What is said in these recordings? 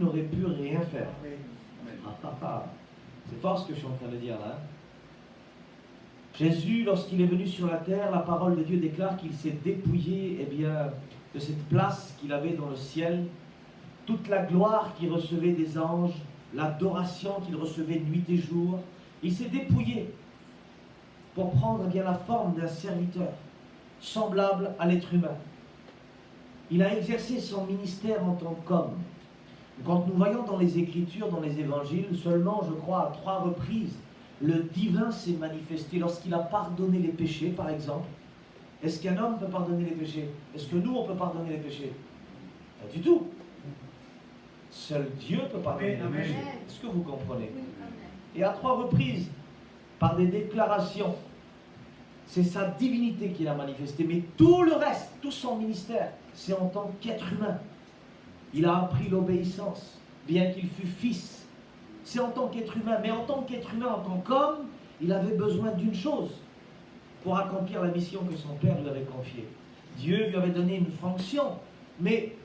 n'aurait pu rien faire. C'est fort ce que je suis en train de dire là. Jésus, lorsqu'il est venu sur la terre, la parole de Dieu déclare qu'il s'est dépouillé de cette place qu'il avait dans le ciel, toute la gloire qu'il recevait des anges, l'adoration qu'il recevait nuit et jour. Il s'est dépouillé pour prendre la forme d'un serviteur, semblable à l'être humain. Il a exercé son ministère en tant qu'homme. Quand nous voyons dans les Écritures, dans les Évangiles, seulement, je crois, à 3 reprises, le divin s'est manifesté lorsqu'il a pardonné les péchés, par exemple. Est-ce qu'un homme peut pardonner les péchés? Est-ce que nous, on peut pardonner les péchés? Pas du tout. Seul Dieu peut pardonner les péchés. Est-ce que vous comprenez? Et à 3 reprises, par des déclarations, c'est sa divinité qu'il a manifesté. Mais tout le reste, tout son ministère, c'est en tant qu'être humain. Il a appris l'obéissance, bien qu'il fût fils. C'est en tant qu'être humain. Mais en tant qu'être humain, en tant qu'homme, il avait besoin d'une chose pour accomplir la mission que son père lui avait confiée. Dieu lui avait donné une fonction. Mais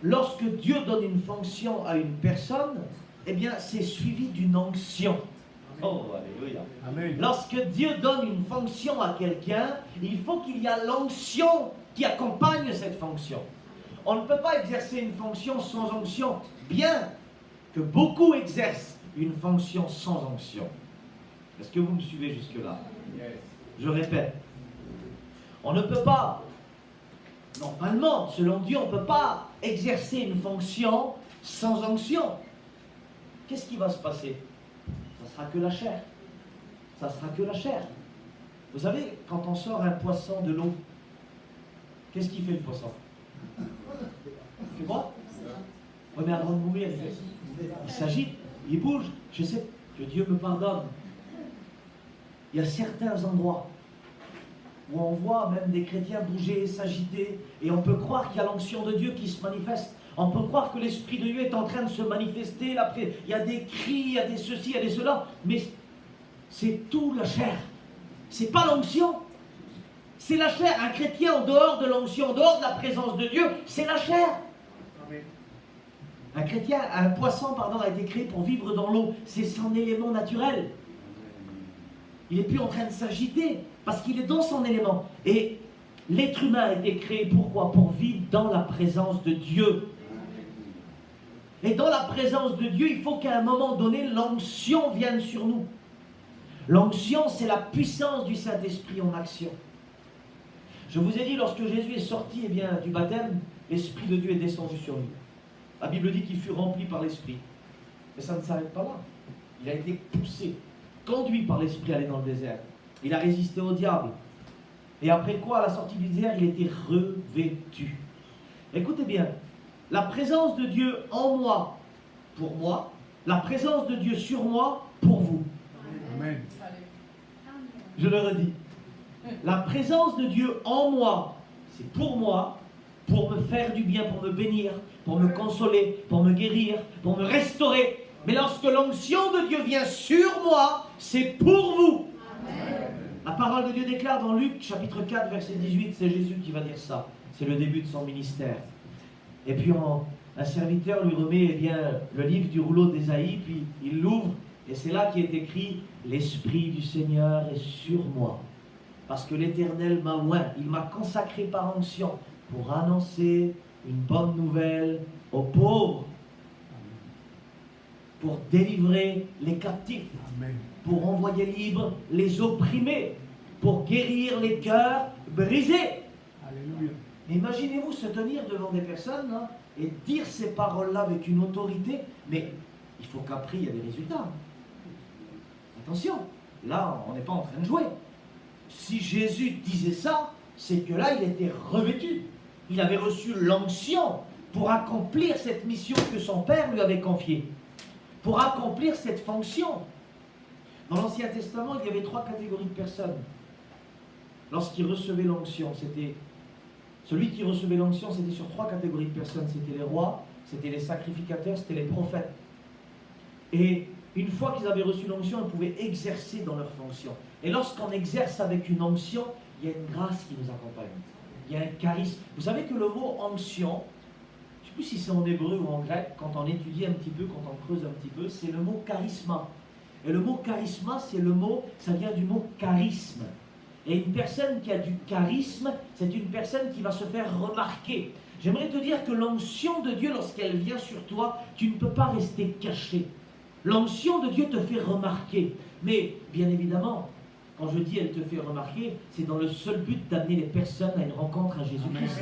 lorsque Dieu donne une fonction à une personne, eh bien, c'est suivi d'une onction. Oh, alléluia. Amen. Lorsque Dieu donne une fonction à quelqu'un, il faut qu'il y ait l'onction qui accompagne cette fonction. On ne peut pas exercer une fonction sans onction, bien que beaucoup exercent une fonction sans onction. Est-ce que vous me suivez jusque-là? Je répète, on ne peut pas, normalement, selon Dieu, on ne peut pas exercer une fonction sans onction. Qu'est-ce qui va se passer? Ça sera que la chair. Ça sera que la chair. Vous savez, quand on sort un poisson de l'eau, qu'est-ce qu'il fait le poisson? Il fait quoi? Oui, mais avant de mourir, il s'agite, il bouge. Je sais que Dieu me pardonne. Il y a certains endroits où on voit même des chrétiens bouger, s'agiter, et on peut croire qu'il y a l'onction de Dieu qui se manifeste. On peut croire que l'Esprit de Dieu est en train de se manifester. Il y a des cris, il y a des ceci, il y a des cela, mais c'est tout la chair. C'est pas l'onction. C'est la chair. Un chrétien en dehors de l'onction, en dehors de la présence de Dieu, c'est la chair. Un poisson, a été créé pour vivre dans l'eau. C'est son élément naturel. Il n'est plus en train de s'agiter parce qu'il est dans son élément. Et l'être humain a été créé pourquoi? Pour vivre dans la présence de Dieu. Et dans la présence de Dieu, il faut qu'à un moment donné, l'onction vienne sur nous. L'onction, c'est la puissance du Saint-Esprit en action. Je vous ai dit, lorsque Jésus est sorti du baptême, l'Esprit de Dieu est descendu sur lui. La Bible dit qu'il fut rempli par l'Esprit. Mais ça ne s'arrête pas là. Il a été poussé, conduit par l'Esprit à aller dans le désert. Il a résisté au diable. Et après quoi, à la sortie du désert, il était revêtu. Écoutez bien, la présence de Dieu en moi, pour moi, la présence de Dieu sur moi, pour vous. Amen. Je le redis. La présence de Dieu en moi, c'est pour moi, pour me faire du bien, pour me bénir, pour me consoler, pour me guérir, pour me restaurer. Mais lorsque l'onction de Dieu vient sur moi, c'est pour vous. Amen. La parole de Dieu déclare dans Luc chapitre 4 verset 18, c'est Jésus qui va dire ça. C'est le début de son ministère. Et puis un serviteur lui remet le livre du rouleau d'Ésaïe, puis il l'ouvre, et c'est là qui est écrit « L'Esprit du Seigneur est sur moi, parce que l'Éternel m'a oint, il m'a consacré par onction pour annoncer une bonne nouvelle aux pauvres, pour délivrer les captifs, pour envoyer libres les opprimés, pour guérir les cœurs brisés. » Alléluia. Imaginez-vous se tenir devant des personnes et dire ces paroles-là avec une autorité, mais il faut qu'après il y ait des résultats. Attention, là on n'est pas en train de jouer. Si Jésus disait ça, c'est que là il était revêtu. Il avait reçu l'onction pour accomplir cette mission que son Père lui avait confiée, pour accomplir cette fonction. Dans l'Ancien Testament, il y avait 3 catégories de personnes. Lorsqu'ils recevaient l'onction, celui qui recevait l'onction, c'était sur 3 catégories de personnes. C'était les rois, c'était les sacrificateurs, c'était les prophètes. Et une fois qu'ils avaient reçu l'onction, ils pouvaient exercer dans leur fonction. Et lorsqu'on exerce avec une onction, il y a une grâce qui nous accompagne. Il y a un charisme. Vous savez que le mot onction, je sais plus si c'est en hébreu ou en grec, quand on étudie un petit peu, quand on creuse un petit peu, c'est le mot charisma. Et le mot charisma, ça vient du mot charisme. Et une personne qui a du charisme, c'est une personne qui va se faire remarquer. J'aimerais te dire que l'onction de Dieu, lorsqu'elle vient sur toi, tu ne peux pas rester caché. L'onction de Dieu te fait remarquer. Mais, bien évidemment, quand je dis elle te fait remarquer, c'est dans le seul but d'amener les personnes à une rencontre à Jésus-Christ.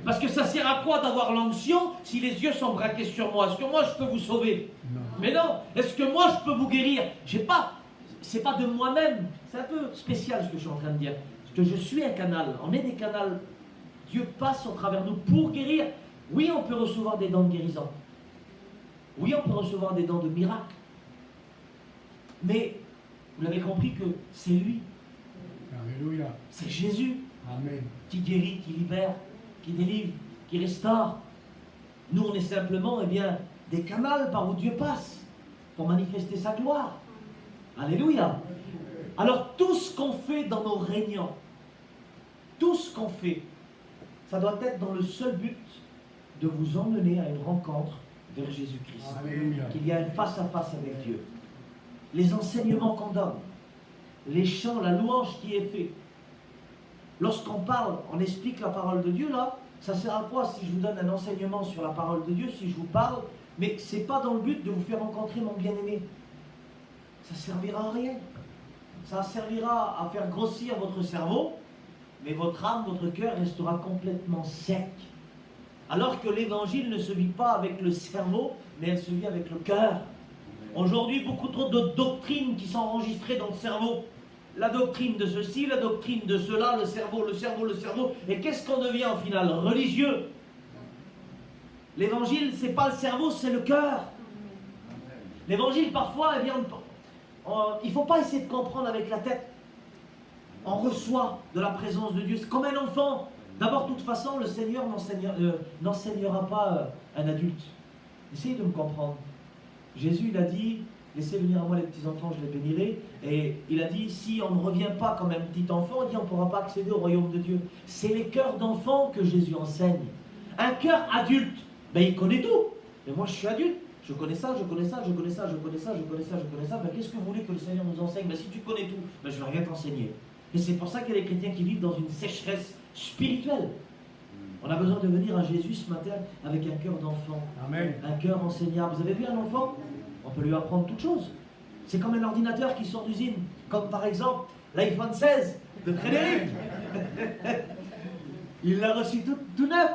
Parce que ça sert à quoi d'avoir l'onction si les yeux sont braqués sur moi? Est-ce que moi je peux vous sauver? Non. Mais non. Est-ce que moi je peux vous guérir? C'est pas de moi-même. C'est un peu spécial ce que je suis en train de dire. Parce que je suis un canal. On est des canaux. Dieu passe au travers de nous pour guérir. Oui, on peut recevoir des dons de guérison. Oui, on peut recevoir des dons de miracle. Mais vous l'avez compris que c'est lui. Alléluia. C'est Jésus. Amen. Qui guérit, qui libère, qui délivre, qui restaure. Nous, on est simplement des canaux par où Dieu passe pour manifester sa gloire. Alléluia. Alors, tout ce qu'on fait dans nos réunions, tout ce qu'on fait, ça doit être dans le seul but de vous emmener à une rencontre vers Jésus-Christ. Qu'il y a un face-à-face avec Dieu. Les enseignements qu'on donne, les chants, la louange qui est faite. Lorsqu'on parle, on explique la parole de Dieu, là, ça sert à quoi si je vous donne un enseignement sur la parole de Dieu, si je vous parle, mais ce n'est pas dans le but de vous faire rencontrer mon bien-aimé. Ça ne servira à rien. Ça servira à faire grossir votre cerveau, mais votre âme, votre cœur restera complètement sec. Alors que l'évangile ne se vit pas avec le cerveau, mais elle se vit avec le cœur. Aujourd'hui, beaucoup trop de doctrines qui sont enregistrées dans le cerveau. La doctrine de ceci, la doctrine de cela, le cerveau, le cerveau, le cerveau. Et qu'est-ce qu'on devient au final? Religieux. L'évangile, ce n'est pas le cerveau, c'est le cœur. L'évangile, parfois, il ne faut pas essayer de comprendre avec la tête. On reçoit de la présence de Dieu. C'est comme un enfant. D'abord, de toute façon, le Seigneur n'enseignera pas un adulte. Essayez de me comprendre. Jésus, il a dit, laissez venir à moi les petits enfants, je les bénirai. Et il a dit, si on ne revient pas comme un petit enfant, il dit, on ne pourra pas accéder au royaume de Dieu. C'est les cœurs d'enfants que Jésus enseigne. Un cœur adulte, il connaît tout. Mais moi, je suis adulte. Je connais ça, je connais ça, je connais ça, je connais ça, je connais ça, je connais ça. Qu'est-ce que vous voulez que le Seigneur nous enseigne? Si tu connais tout, je ne vais rien t'enseigner. Et c'est pour ça qu'il y a des chrétiens qui vivent dans une sécheresse spirituelle. On a besoin de venir à Jésus ce matin avec un cœur d'enfant. Amen. Un cœur enseignable. Vous avez vu un enfant? On peut lui apprendre toutes choses. C'est comme un ordinateur qui sort d'usine. Comme par exemple l'iPhone 16 de Frédéric. Il l'a reçu tout neuf.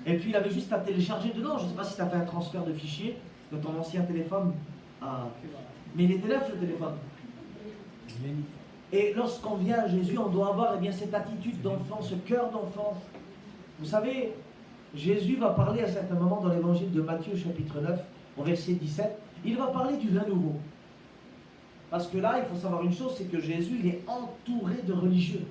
Et puis il avait juste à télécharger dedans. Je ne sais pas si tu as fait un transfert de fichiers de ton ancien téléphone. Mais il était neuf le téléphone. Et lorsqu'on vient à Jésus, on doit avoir cette attitude d'enfant, ce cœur d'enfant. Vous savez, Jésus va parler à certains moments dans l'évangile de Matthieu chapitre 9, au verset 17, il va parler du vin nouveau. Parce que là, il faut savoir une chose, c'est que Jésus, il est entouré de religieux.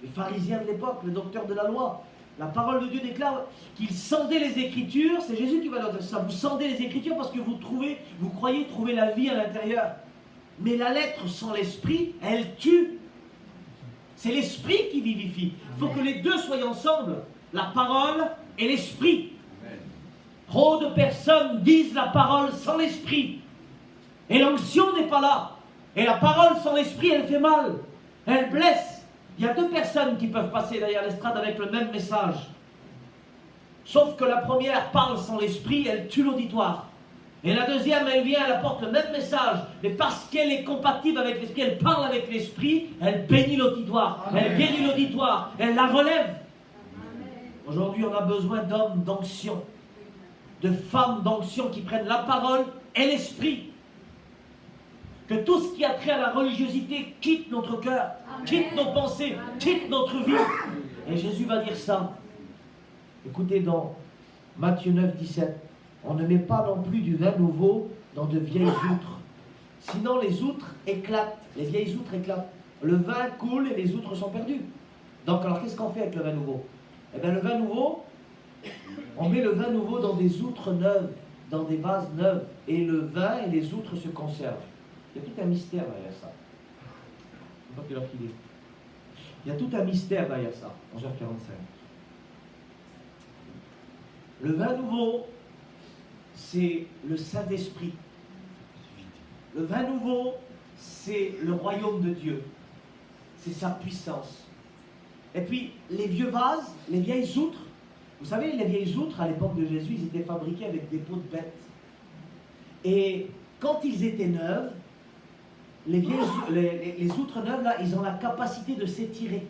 Les pharisiens de l'époque, les docteurs de la loi. La parole de Dieu déclare qu'il sondait les Écritures, c'est Jésus qui va leur dire ça, vous sondez les Écritures parce que vous croyez trouver la vie à l'intérieur. Mais la lettre sans l'esprit, elle tue. C'est l'esprit qui vivifie. Il faut que les deux soient ensemble, la parole et l'esprit. Trop de personnes disent la parole sans l'esprit. Et l'onction n'est pas là. Et la parole sans l'esprit, elle fait mal. Elle blesse. Il y a deux personnes qui peuvent passer derrière l'estrade avec le même message. Sauf que la première parle sans l'esprit, elle tue l'auditoire. Et la deuxième, elle vient, elle apporte le même message. Mais parce qu'elle est compatible avec l'esprit, elle parle avec l'esprit, elle bénit l'auditoire. Elle guérit l'auditoire. Elle la relève. Aujourd'hui, on a besoin d'hommes d'onction. De femmes d'onction qui prennent la parole et l'esprit. Que tout ce qui a trait à la religiosité quitte notre cœur, quitte nos pensées, quitte notre vie. Et Jésus va dire ça. Écoutez dans Matthieu 9, 17. On ne met pas non plus du vin nouveau dans de vieilles outres. Sinon les outres éclatent. Les vieilles outres éclatent. Le vin coule et les outres sont perdues. Donc alors qu'est-ce qu'on fait avec le vin nouveau? Eh bien le vin nouveau, on met le vin nouveau dans des outres neuves, dans des vases neufs. Et le vin et les outres se conservent. Il y a tout un mystère derrière ça. Je ne sais pas quelle heure qu'il est. Il y a tout un mystère derrière ça. 11h45. Le vin nouveau, c'est le Saint-Esprit. Le vin nouveau, c'est le royaume de Dieu. C'est sa puissance. Et puis, les vieux vases, les vieilles outres, vous savez, les vieilles outres, à l'époque de Jésus, ils étaient fabriqués avec des peaux de bêtes. Et quand ils étaient neufs, les outres neuves, là, ils ont la capacité de s'étirer.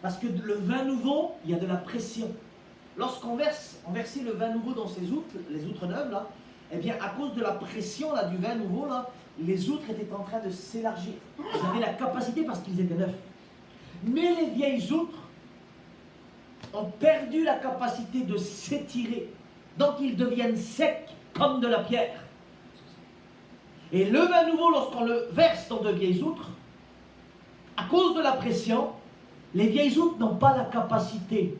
Parce que le vin nouveau, il y a de la pression. Lorsqu'on versait le vin nouveau dans ces outres, les outres neuves, là, eh bien, à cause de la pression là, du vin nouveau, là, les outres étaient en train de s'élargir. Ils avaient la capacité parce qu'ils étaient neufs. Mais les vieilles outres ont perdu la capacité de s'étirer. Donc ils deviennent secs comme de la pierre. Et le vin nouveau, lorsqu'on le verse dans de vieilles outres, à cause de la pression, les vieilles outres n'ont pas la capacité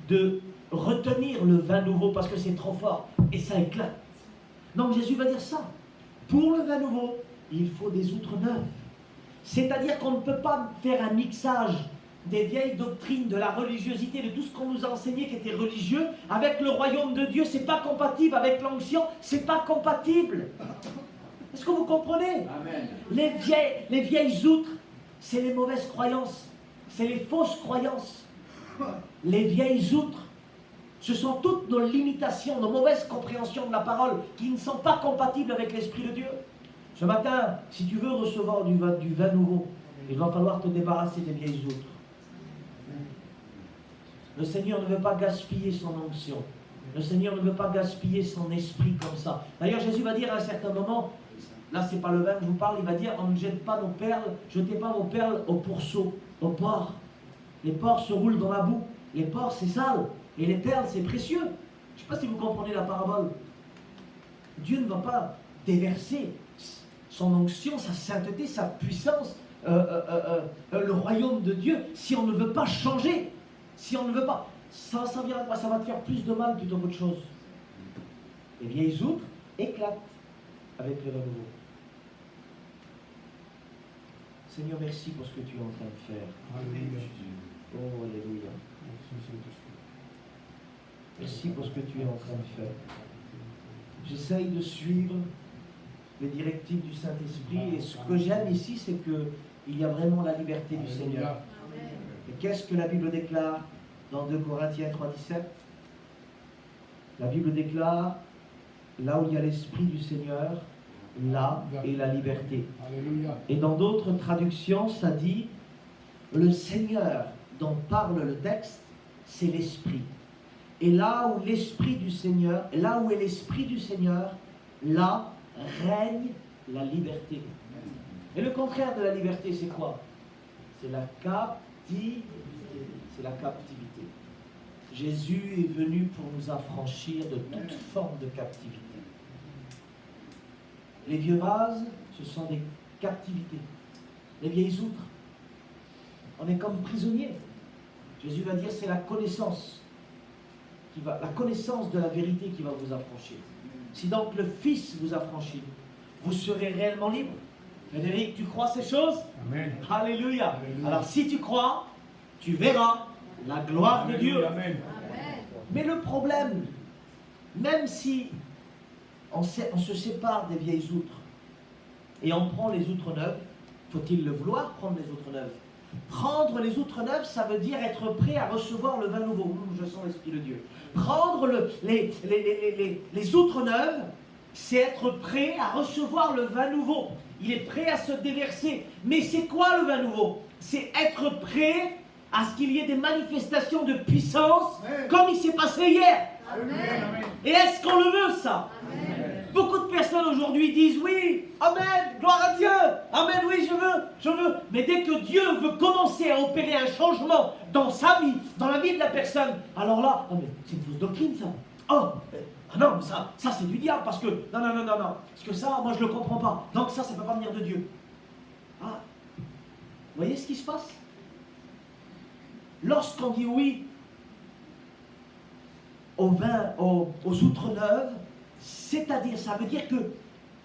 de retenir le vin nouveau parce que c'est trop fort et ça éclate. Donc Jésus va dire ça. Pour le vin nouveau, il faut des outres neuves. C'est-à-dire qu'on ne peut pas faire un mixage des vieilles doctrines, de la religiosité, de tout ce qu'on nous a enseigné qui était religieux, avec le royaume de Dieu. C'est pas compatible avec l'onction, c'est pas compatible. Est-ce que vous comprenez? Amen. Les vieilles outres, c'est les mauvaises croyances, c'est les fausses croyances. Les vieilles outres, ce sont toutes nos limitations, nos mauvaises compréhensions de la parole qui ne sont pas compatibles avec l'Esprit de Dieu. Ce matin, si tu veux recevoir du vin nouveau, il va falloir te débarrasser des vieilles outres. Le Seigneur ne veut pas gaspiller son onction. Le Seigneur ne veut pas gaspiller son esprit comme ça. D'ailleurs, Jésus va dire à un certain moment, là c'est pas le vin que je vous parle, il va dire, on ne jette pas nos perles, jetez pas vos perles au pourceau, au porc. Les porcs se roulent dans la boue. Les porcs c'est sale. Et les perles c'est précieux. Je ne sais pas si vous comprenez la parabole. Dieu ne va pas déverser son onction, sa sainteté, sa puissance, le royaume de Dieu, si on ne veut pas changer. Si on ne veut pas, ça va te faire plus de mal plutôt qu'autre chose. Les vieilles outres éclatent avec le vin nouveau. Seigneur, merci pour ce que tu es en train de faire. Alléluia. Oh, alléluia. Merci, Saint-Esprit. Merci pour ce que tu es en train de faire. J'essaye de suivre les directives du Saint-Esprit et ce que j'aime ici, c'est qu'il y a vraiment la liberté du Seigneur. Et qu'est-ce que la Bible déclare dans 2 Corinthiens 3,17? La Bible déclare, là où il y a l'Esprit du Seigneur, là est la liberté. Alléluia. Et dans d'autres traductions, ça dit, le Seigneur dont parle le texte, c'est l'Esprit. Et là où l'Esprit du Seigneur, là où est l'Esprit du Seigneur, là règne la liberté. Et le contraire de la liberté, c'est quoi? C'est la captivité. C'est la captivité. Jésus est venu pour nous affranchir de toute forme de captivité. Les vieux vases, ce sont des captivités. Les vieilles outres, on est comme prisonniers. Jésus va dire c'est la connaissance la connaissance de la vérité qui va vous affranchir. Si donc le Fils vous affranchit, vous serez réellement libre. Frédéric, tu crois ces choses? Amen. Alléluia. Alléluia. Alors si tu crois, tu verras la gloire de Dieu. Amen. Mais le problème, même si on se sépare des vieilles outres et on prend les outres neuves, faut-il le vouloir, prendre les outres neuves? Prendre les outres neuves, ça veut dire être prêt à recevoir le vin nouveau. Je sens l'Esprit de Dieu. Prendre les outres neuves, c'est être prêt à recevoir le vin nouveau. Il est prêt à se déverser. Mais c'est quoi le vin nouveau? C'est être prêt à ce qu'il y ait des manifestations de puissance, comme il s'est passé hier. Amen. Et est-ce qu'on le veut, ça? Amen. Beaucoup de personnes aujourd'hui disent oui, amen, gloire à Dieu, amen, oui, je veux. Mais dès que Dieu veut commencer à opérer un changement dans sa vie, dans la vie de la personne, alors là, oh, mais c'est une fausse doctrine, ça. Oh, non, mais ça c'est du diable, parce que, non, parce que ça, moi je ne le comprends pas. Donc ça ne peut pas venir de Dieu. Ah, vous voyez ce qui se passe? Lorsqu'on dit oui au vin, aux outres neuves, c'est-à-dire, ça veut dire que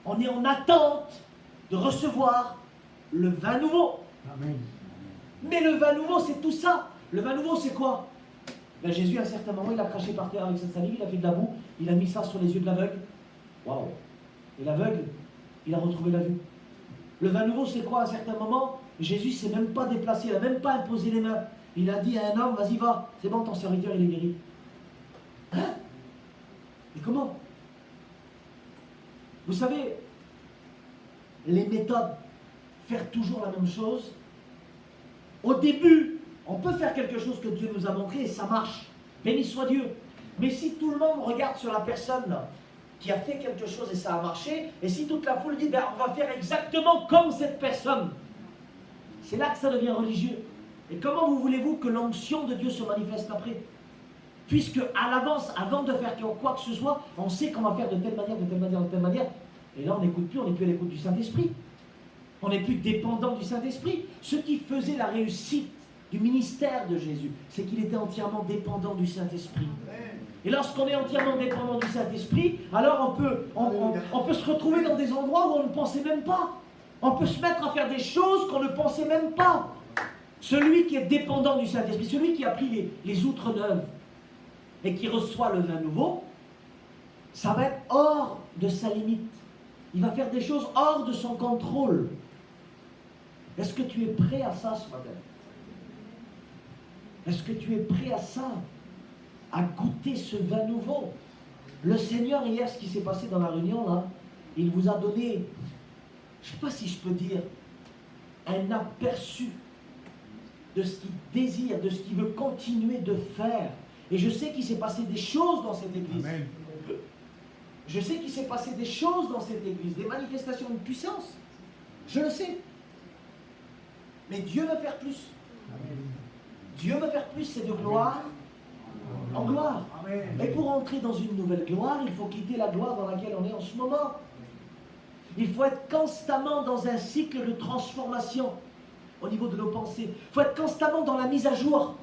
on est en attente de recevoir le vin nouveau. Amen. Mais le vin nouveau, c'est tout ça. Le vin nouveau, c'est quoi? Ben, Jésus, à un certain moment, il a craché par terre avec sa salive, il a fait de la boue, il a mis ça sur les yeux de l'aveugle. Waouh! Et l'aveugle, il a retrouvé la vue. Le vin nouveau, c'est quoi? À un certain moment, Jésus ne s'est même pas déplacé, il n'a même pas imposé les mains. Il a dit à un homme, vas-y, va, c'est bon, ton serviteur, il est guéri. Hein? Et comment? Vous savez, les méthodes, faire toujours la même chose, au début, on peut faire quelque chose que Dieu nous a montré et ça marche. Béni soit Dieu. Mais si tout le monde regarde sur la personne qui a fait quelque chose et ça a marché, et si toute la foule dit, ben, on va faire exactement comme cette personne, c'est là que ça devient religieux. Et comment vous voulez-vous que l'onction de Dieu se manifeste après? Puisque à l'avance, avant de faire quoi que ce soit, on sait qu'on va faire de telle manière, de telle manière, de telle manière. Et là, on n'écoute plus, on n'est plus à l'écoute du Saint-Esprit. On n'est plus dépendant du Saint-Esprit. Ce qui faisait la réussite du ministère de Jésus, c'est qu'il était entièrement dépendant du Saint-Esprit. Et lorsqu'on est entièrement dépendant du Saint-Esprit, alors on peut se retrouver dans des endroits où on ne pensait même pas. On peut se mettre à faire des choses qu'on ne pensait même pas. Celui qui est dépendant du Saint-Esprit, celui qui a pris les outres neuves et qui reçoit le vin nouveau, ça va être hors de sa limite. Il va faire des choses hors de son contrôle. Est-ce que tu es prêt à ça ce matin? Est-ce que tu es prêt à ça? À goûter ce vin nouveau? Le Seigneur, hier, ce qui s'est passé dans la réunion, là, il vous a donné, je ne sais pas si je peux dire, un aperçu de ce qu'il désire, de ce qu'il veut continuer de faire. Et je sais qu'il s'est passé des choses dans cette église. Amen. Je sais qu'il s'est passé des choses dans cette église, des manifestations de puissance. Je le sais. Mais Dieu veut faire plus. Amen. Dieu veut faire plus, c'est de gloire en gloire. Amen. Et pour entrer dans une nouvelle gloire, il faut quitter la gloire dans laquelle on est en ce moment. Il faut être constamment dans un cycle de transformation au niveau de nos pensées. Il faut être constamment dans la mise à jour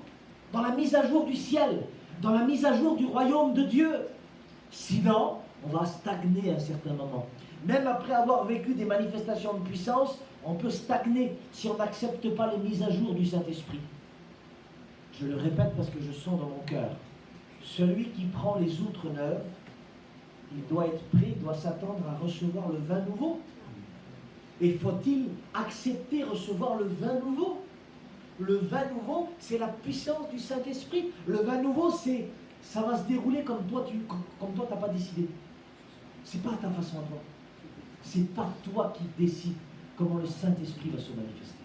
du ciel, dans la mise à jour du royaume de Dieu. Sinon, on va stagner à un certain moment. Même après avoir vécu des manifestations de puissance, on peut stagner si on n'accepte pas les mises à jour du Saint-Esprit. Je le répète parce que je sens dans mon cœur. Celui qui prend les outres neuves, il doit être prêt, il doit s'attendre à recevoir le vin nouveau. Et faut-il accepter recevoir le vin nouveau? Le vin nouveau, c'est la puissance du Saint-Esprit. Le vin nouveau, ça va se dérouler comme toi, tu n'as pas décidé. C'est pas ta façon à toi. C'est pas toi qui décides comment le Saint-Esprit va se manifester.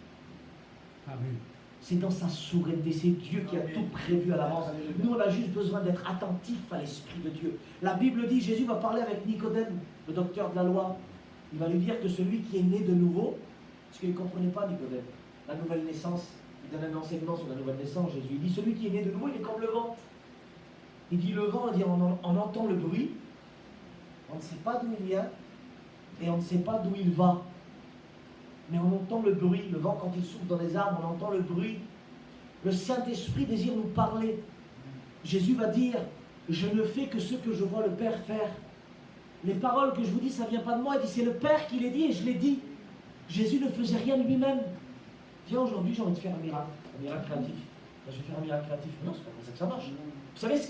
Amen. C'est dans sa souveraineté, c'est Dieu qui a tout prévu à l'avance. Nous, on a juste besoin d'être attentifs à l'Esprit de Dieu. La Bible dit, Jésus va parler avec Nicodème, le docteur de la loi. Il va lui dire que celui qui est né de nouveau, parce qu'il ne comprenait pas Nicodème, la nouvelle naissance, il donne un enseignement sur la nouvelle naissance, Jésus. Il dit, celui qui est né de nouveau, il est comme le vent. Il dit, le vent, on entend le bruit, on ne sait pas d'où il vient, et on ne sait pas d'où il va. Mais on entend le bruit, le vent quand il souffle dans les arbres, on entend le bruit. Le Saint-Esprit désire nous parler. Jésus va dire, je ne fais que ce que je vois le Père faire. Les paroles que je vous dis, ça ne vient pas de moi. Il dit, c'est le Père qui les dit et je l'ai dit. Jésus ne faisait rien de lui-même. Tiens, aujourd'hui, j'ai envie de faire un miracle créatif. Ben, je vais faire un miracle créatif. Non, c'est pas comme ça que ça marche.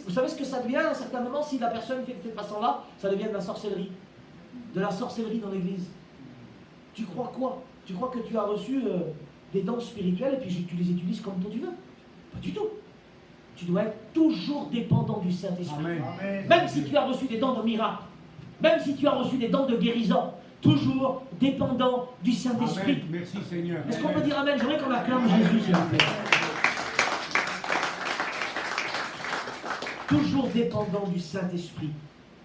Vous savez ce que ça devient à un certain moment si la personne fait de cette façon-là? Ça devient de la sorcellerie. De la sorcellerie dans l'église. Tu crois quoi? Tu crois que tu as reçu des dons spirituels et puis tu les utilises comme toi tu veux? Pas du tout. Tu dois être toujours dépendant du Saint-Esprit. Amen. Même si tu as reçu des dons de miracles, même si tu as reçu des dons de guérison, toujours dépendant du Saint-Esprit. Amen. Merci Seigneur. Est-ce qu'on peut dire Amen? J'aimerais qu'on acclame Jésus, s'il vous plaît. Toujours dépendant du Saint-Esprit.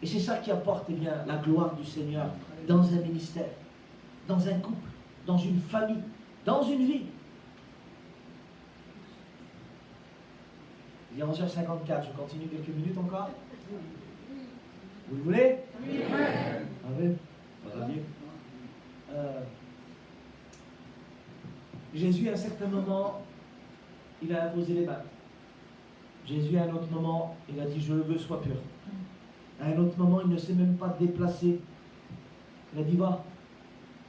Et c'est ça qui apporte la gloire du Seigneur dans un ministère, dans un couple, dans une famille, dans une vie. Il est 11h54, je continue quelques minutes encore. Vous le voulez? Oui. Amen. Ça va bien. Jésus, à un certain moment, il a imposé les mains. Jésus, à un autre moment, il a dit, je le veux, sois pur. À un autre moment, il ne s'est même pas déplacé. Il a dit, va,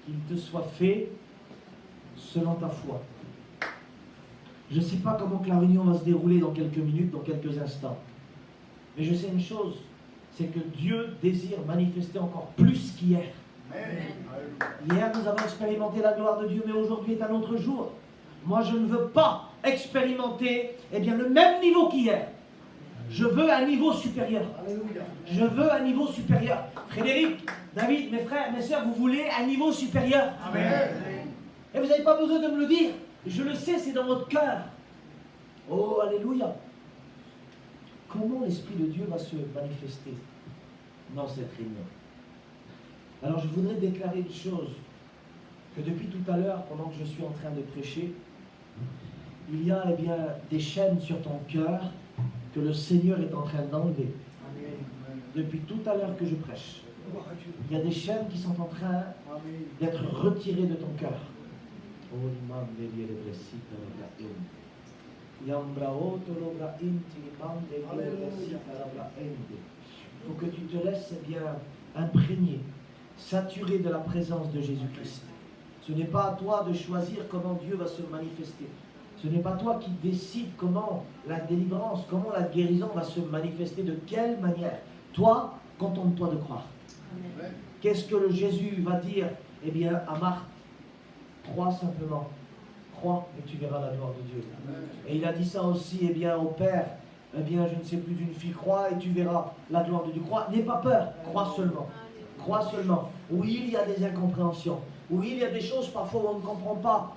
qu'il te soit fait selon ta foi. Je ne sais pas comment que la réunion va se dérouler dans quelques minutes, dans quelques instants. Mais je sais une chose, c'est que Dieu désire manifester encore plus qu'hier. Hier, nous avons expérimenté la gloire de Dieu, mais aujourd'hui est un autre jour. Moi, je ne veux pas expérimenter le même niveau qu'hier. Je veux un niveau supérieur. Je veux un niveau supérieur. Frédéric, David, mes frères, mes sœurs, vous voulez un niveau supérieur. Amen. Et vous n'avez pas besoin de me le dire. Je le sais, c'est dans votre cœur. Oh, alléluia. Comment l'Esprit de Dieu va se manifester dans cette réunion? Alors, je voudrais déclarer une chose, que depuis tout à l'heure, pendant que je suis en train de prêcher, il y a des chaînes sur ton cœur que le Seigneur est en train d'enlever. Depuis tout à l'heure que je prêche, il y a des chaînes qui sont en train d'être retirées de ton cœur. Il faut que tu te laisses imprégner, saturé de la présence de Jésus-Christ. Ce n'est pas à toi de choisir comment Dieu va se manifester. Ce n'est pas toi qui décides comment la délivrance, comment la guérison va se manifester, de quelle manière. Toi, contente-toi de croire. Amen. Qu'est-ce que le Jésus va dire à Marthe? Crois simplement. Crois et tu verras la gloire de Dieu. Amen. Et il a dit ça aussi au Père. Je ne sais plus, d'une fille, crois et tu verras la gloire de Dieu. Crois, n'aie pas peur, crois seulement. Crois seulement. Oui, il y a des incompréhensions. Oui, il y a des choses parfois où on ne comprend pas.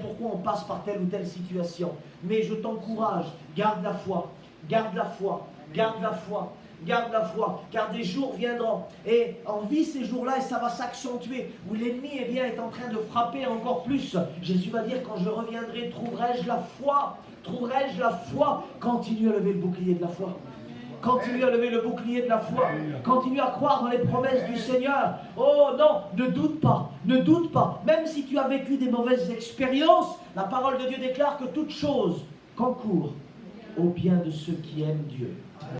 Pourquoi on passe par telle ou telle situation. Mais je t'encourage, garde la foi, garde la foi, garde la foi, garde la foi, car des jours viendront. Et on vit ces jours-là et ça va s'accentuer, où l'ennemi est en train de frapper encore plus. Jésus va dire, quand je reviendrai, trouverai-je la foi? Trouverai-je la foi? Continue à lever le bouclier de la foi. Continue à lever le bouclier de la foi. Continue à croire dans les promesses du Seigneur. Oh non, ne doute pas, ne doute pas. Même si tu as vécu des mauvaises expériences, la parole de Dieu déclare que toute chose concourt au bien de ceux qui aiment Dieu.